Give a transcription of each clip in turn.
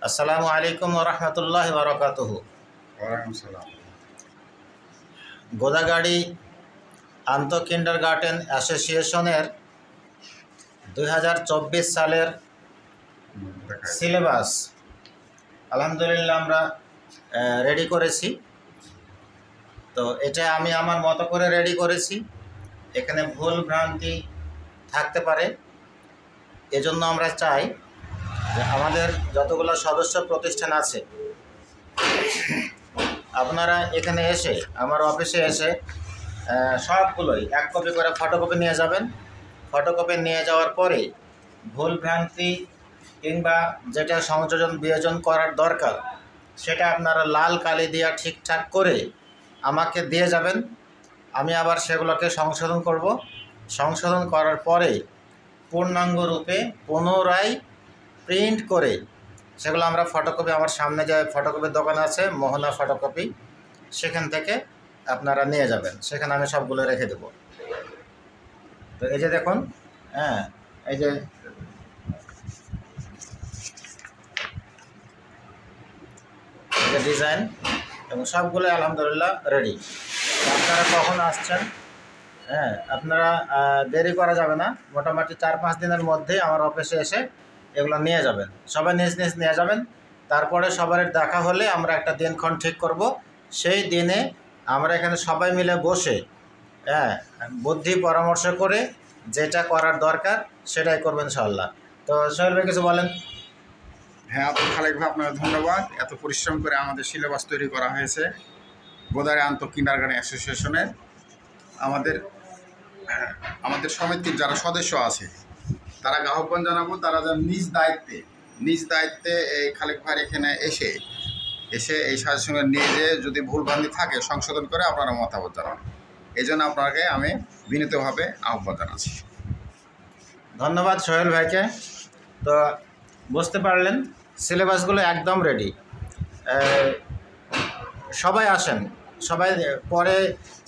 আসসালামু আলাইকুম ওয়া রাহমাতুল্লাহি ওয়া বারাকাতুহু। ওয়ালাইকুম সালাম। গোদাগাড়ি আন্তঃ কিন্ডারগার্টেন অ্যাসোসিয়েশনের 2024 সালের সিলেবাস আলহামদুলিল্লাহ আমরা রেডি করেছি। তো এটা আমি আমার মতো করে রেডি করেছি, এখানে ভুল ভ্রান্তি থাকতে পারে। এজন্য আমরা চাই যে আমাদের যতগুলো সদস্য প্রতিষ্ঠান আছে আপনারা এখানে এসে আমার অফিসে এসে সবগুলোই এক কপি করে ফটোকপি নিয়ে যাবেন। ফটোকপি নিয়ে যাওয়ার পরে ভুল ভ্রান্তি কিংবা যেটা সংযোজন বিয়োজন করার দরকার সেটা আপনারা লাল কালি দিয়ে ঠিকঠাক করে আমাকে দিয়ে যাবেন। আমি আবার সেগুলোকে সংশোধন করব। সংশোধন করার পরে পূর্ণাঙ্গ রূপে পুনরায় প্রিন্ট করে সেগুলো আমরা ফটোকপি, আমার সামনে যে ফটোকপির দোকান আছে মোহনা ফটোকপি, সেখান থেকে আপনারা নিয়ে যাবেন। সেখানে আমি সবগুলো রেখে দেব। তো এই যে দেখুন, এই যে ডিজাইন এবং সবগুলো আলহামদুলিল্লাহ রেডি। আপনারা কখন আসছেন? আপনারা দেরি করা যাবে না, মোটামুটি 4-5 দিনের মধ্যেই আমার অফিসে এসে এগুলো নিয়ে যাবেন। সবাই নিজ নিজ নিয়ে যাবেন। তারপরে সবার দেখা হলে আমরা একটা দিনক্ষণ ঠিক করব। সেই দিনে আমরা এখানে সবাই মিলে বসে বুদ্ধি পরামর্শ করে যেটা করার দরকার সেটাই করবেন ইনশাআল্লাহ। তো সোহেল ভাই কিছু বলেন। হ্যাঁ, আব্দুল খালেক ভাই, আপনাকে ধন্যবাদ। এত পরিশ্রম করে আমাদের সিলেবাস তৈরি করা হয়েছে গোদাগাড়ি আন্তঃ কিন্ডারগার্টেন অ্যাসোসিয়েশনের। আমাদের সমিতির যারা সদস্য আছে তারা আহ্বান জানাবো, তারা যেন নিজ দায়িত্বে এই খালেক ভাইয়ের এখানে এসে এই সাজেশনে নিয়ে যেয়ে যদি ভুলভ্রান্তি থাকে সংশোধন করে আপনারা মতামত জানান। এই জন্য আপনাকে আমি বিনীতভাবে আহ্বান জানাচ্ছি। ধন্যবাদ সোহেল ভাইকে। তো বুঝতে পারলেন সিলেবাসগুলো একদম রেডি। সবাই আসেন, সবাই পরে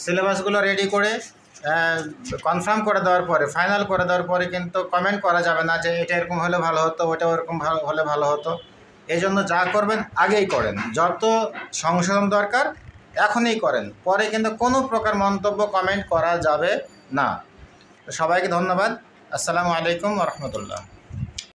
সিলেবাসগুলো রেডি করে কনফার্ম করে দেওয়ার পরে, ফাইনাল করে দেওয়ার পরে কিন্তু কমেন্ট করা যাবে না যে এটা এরকম হলে ভালো হতো, ওটা ওরকম হলে ভালো হতো। এই জন্য যা করবেন আগেই করেন, যত সংশোধন দরকার এখনই করেন, পরে কিন্তু কোনো প্রকার মন্তব্য কমেন্ট করা যাবে না। সবাইকে ধন্যবাদ। আসসালামু আলাইকুম ওয়া রাহমাতুল্লাহ।